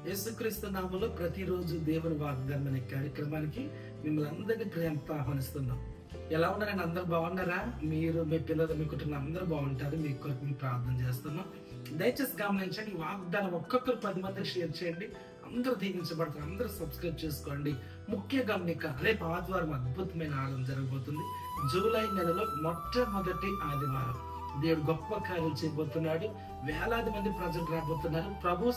యేసుక్రీస్తు నామములో ప్రతిరోజు దేవుని వాగ్దానం అనే కార్యక్రమానికి మిమ్మల్ని అందరినీ ప్రేమతో ఆహ్వానిస్తున్నాం. ఎలా ఉన్నారని అందరూ బాగున్నారా? మీరు, మీ పిల్లలు, మీ కుటుంబం అందరూ బాగుంటారు. మీ కొరకు మేము ప్రార్థన చేస్తున్నాం. దయచేసి గమనించండి, వాగ్దానం ఒక్కొక్కరు 10 మందికి షేర్ చేయండి. అందరూ దీవించబడతారు. అందరూ సబ్స్క్రైబ్ చేసుకోండి. ముఖ్య గమనిక, రేపు ఆదివారం అద్భుతమైన ఆరాధన జరగబోతుంది. జూలై నెలలో మొట్టమొదటి ఆదివారం. దేవుడు గొప్ప కార్యాలు చేయబోతున్నాడు. వేలాది మంది ప్రజలు రాబోతున్నారు. ప్రభు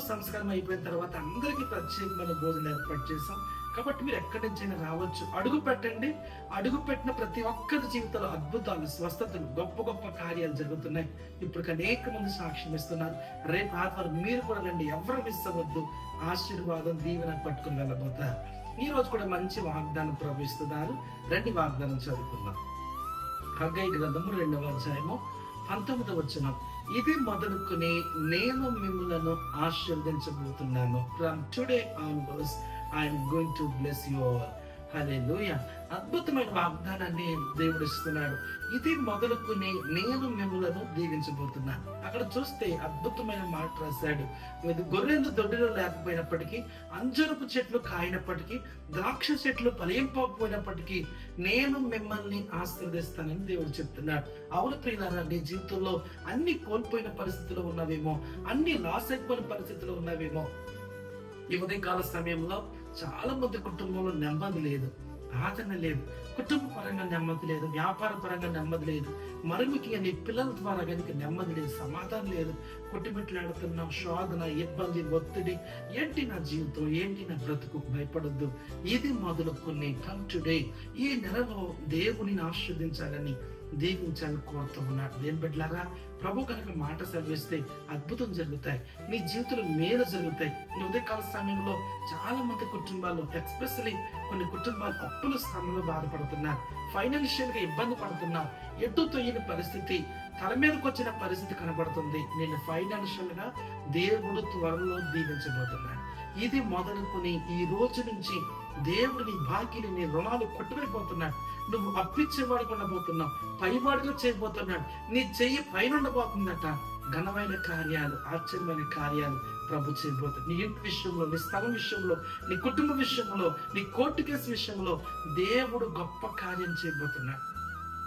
సంస్కారం అయిపోయిన తర్వాత అందరికీ ప్రత్యేకమైన భోజనం ఏర్పాటు చేశాం. కాబట్టి మీరు ఎక్కడి నుంచైనా రావచ్చు. అడుగు పెట్టండి. అడుగు పెట్టిన ప్రతి ఒక్కరి జీవితంలో అద్భుతాలు, స్వస్థతలు, గొప్ప గొప్ప కార్యాలు జరుగుతున్నాయి. ఇప్పుడు అనేక మంది సాక్ష్యం ఇస్తున్నారు. రేపు ఆదివారం మీరు కూడా రండి. ఎవరు మిస్ అవ్వద్దు. ఆశీర్వాదం, దీవెన పట్టుకుని వెళ్ళబోతారు. ఈ రోజు కూడా మంచి వాగ్దానం ప్రవహిస్తున్నారు. రండి, వాగ్దానం చదువుకుందాం. హగ్గయి గ్రంథము 2వ అధ్యాయము 19వ వచనం. ఇది మొదలుకొని నేను మిమ్మలను ఆశీర్వదించబోతున్నాను. From today onwards I am going to bless you all. Hallelujah. అద్భుతమైన వాగ్దానాన్ని దేవుడు ఇస్తున్నాడు. ఇది మొదలుకొని నేను మిమ్మలను దీవించబోతున్నాను. అక్కడ చూస్తే అద్భుతమైన మాట రాశాడు. ఇది గొర్రెలు దొడ్డిలో లేకపోయినప్పటికీ, అంజరపు చెట్లు కాయినప్పటికీ, ద్రాక్ష చెట్లు ఫలింపకపోయినప్పటికీ నేను మిమ్మల్ని ఆశీర్వదిస్తానని దేవుడు చెప్తున్నాడు. అవును ప్రియులారా, నీ జీవితంలో అన్ని కోల్పోయిన పరిస్థితులు ఉన్నవేమో, అన్ని లాస్ అయిపోయిన పరిస్థితులు ఉన్నవేమో. ఈ ఉదయకాల సమయంలో చాలా మంది కుటుంబంలో నెమ్మది లేదు, ఆదరణ లేదు. కుటుంబ పరంగా నెమ్మది లేదు, వ్యాపార పరంగా నెమ్మది లేదు, మరొకటి నీ పిల్లల ద్వారా కనుక నెమ్మది లేదు, సమాధానం లేదు. కొట్టుమిట్లాడుతున్నాం, శోధన, ఇబ్బంది, ఒత్తిడి. ఏంటి నా జీవితం, ఏంటి నా బ్రతుకు? భయపడొద్దు. ఇది మొదలుకొని కమ్ టుడే, ఈ నెలలో దేవుని ఆశీర్వదించాలని, దీవించాలని కోరుతూ ఉన్నాడు. దేని బిడ్డలారా, ప్రభు కనుక మాట సెలవిస్తే అద్భుతం జరుగుతాయి. నీ జీవితంలో మేలు జరుగుతాయి. ఈ ఉదయకాల సమయంలో చాలా మంది కుటుంబాలు, ఎస్పెషల్లీ కొన్ని కుటుంబాలు అప్పుల స్థానంలో బాధపడుతున్నారు. ఫైనాన్షియల్ గా ఇబ్బంది పడుతున్నారు. ఎటు తొయ్యని పరిస్థితి, తల మీదకి వచ్చిన పరిస్థితి కనబడుతుంది. నేను ఫైనాన్షియల్ గా దేవుడు త్వరలో దీవించబోతున్నాడు. ఇది మొదలుకొని ఈ రోజు నుంచి దేవుడు నీ బాకీని, నీ రుణాలు కొట్టుకుపోతున్నాడు. నువ్వు అప్పిచ్చేవాడు ఉండబోతున్నావు, పైవాడిగా చేయబోతున్నాడు. నీ చెయ్యి పైన ఉండబోతుందట. ఘనమైన కార్యాలు, ఆశ్చర్యమైన కార్యాలు ప్రభు చేయబోతున్నాడు. నీ ఇంటి విషయంలో, నీ స్థలం విషయంలో, నీ కుటుంబ విషయంలో, నీ కోర్టు కేసు విషయంలో దేవుడు గొప్ప కార్యం చేయబోతున్నాడు.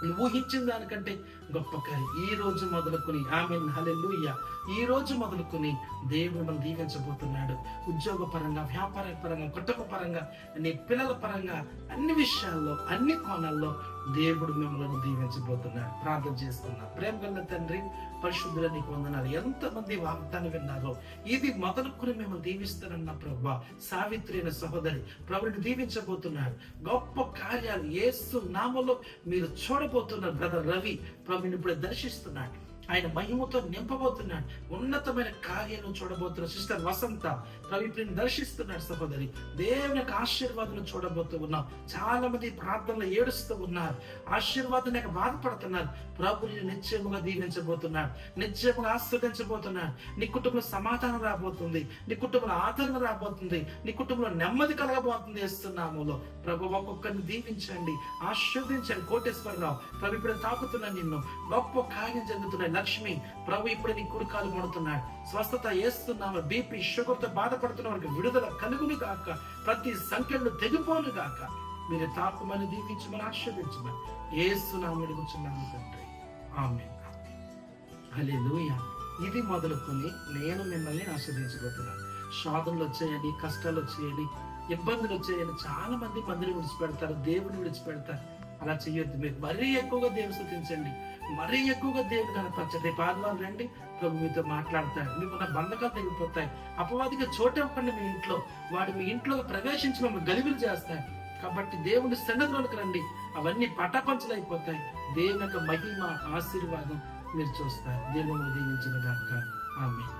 నువ్వు ఊహించిన దానికంటే గొప్ప కార్యం ఈ రోజు మొదలుకొని. ఆమేన్, హల్లెలూయా. ఈ రోజు మొదలుకొని దేవుడు మనం దీవించబోతున్నాడు. ఉద్యోగ పరంగా, వ్యాపార పరంగా, కుటుంబ పరంగా, నీ పిల్లల పరంగా, అన్ని విషయాల్లో, అన్ని కోణాల్లో దేవుడు మిమ్మల్ని దీవించబోతున్నాడు. ప్రార్థన చేసుకున్నాం. ప్రేమ గల తండ్రి, పరిశుద్ధుల నీకు వందనాలు. ఎంతమంది వాగ్దానం విన్నారో, ఇది మొదలుకొని మేము దీవిస్తానన్న ప్రభా. సావిత్రి అయిన సహోదరి ప్రభుని దీవించబోతున్నాడు. గొప్ప కార్యాలు యేసు నామములో మీరు చూడబోతున్నారు. బ్రదర్ రవి ప్రభుని ఇప్పుడు దర్శిస్తున్నాడు. ఆయన మహిమతో నింపబోతున్నాడు. ఉన్నతమైన కార్యాలను చూడబోతున్న సిస్టర్ వసంత ప్రభుని దర్శిస్తున్నాడు. సహోదరి, దేవుని యొక్క ఆశీర్వాదం చూడబోతూ ఉన్నాం. చాలా మంది ప్రార్థనలు ఏడుస్తూ ఉన్నారు, ఆశీర్వాదం లేక బాధపడుతున్నారు. ప్రభుని నిశ్చయముగా దీవించబోతున్నాడు, నిశ్చయముగా ఆస్వాదించబోతున్నాడు. నీ కుటుంబంలో సమాధానం రాబోతుంది, నీ కుటుంబంలో ఆదరణ రాబోతుంది, నీ కుటుంబంలో నెమ్మది కలగబోతుంది. ఇస్తున్నాములో ప్రభు ఒక్కొక్కరిని దీవించండి, ఆశీర్వదించండి. కోటేశ్వరరావు ప్రభు ఇప్పుడు తాకుతున్నా నిన్ను. గొప్ప కార్యం జరుగుతున్నాయి. లక్ష్మి ప్రభు ఇప్పుడు నీ కుడికాలు పడుతున్నాడు. స్వస్థత చేస్తున్నాము. బీపీ, షుగర్ తో బాధపడుతున్న వారికి విడుదల కలుగును గాక. ప్రతి సంఖ్యలు తెగిపోను గాక. మీరు తాకుమని, దీవించమని, ఆశీర్వదించమని యేసు నామములో అడుగుచున్నాము తండ్రి. ఆమేన్. హల్లెలూయా. ఇది మొదలుకొని నేను మిమ్మల్ని ఆశీర్వదించబోతున్నాను. శోధనలు వచ్చాయని, కష్టాలు వచ్చాయని, ఇబ్బందులు వచ్చాయని చాలా మంది మందిని విడిచిపెడతారు, దేవుని విడిచిపెడతారు. అలా చేయొద్దు. మీరు మరీ ఎక్కువగా దేవుని స్తుతించండి, మరీ ఎక్కువగా దేవుని కనపరచండి. రేపు ఆదివారం రండి, ప్రభు మీతో మాట్లాడతాడు. మీకున్న బంధకాలు తెగిపోతాయి. అపవాదిగా చోటు ఇవ్వకండి. మీ ఇంట్లో వాడు మీ ఇంట్లో ప్రవేశించి మిమ్మల్ని గలిబిలి చేస్తాడు. కాబట్టి దేవుని సన్నిధిలోకి రండి, అవన్నీ పటాపంచలైపోతాయి. దేవుని యొక్క మహిమ, ఆశీర్వాదం మీరు చూస్తారు. దేవుని దీవించిన గాక. ఆమేన్.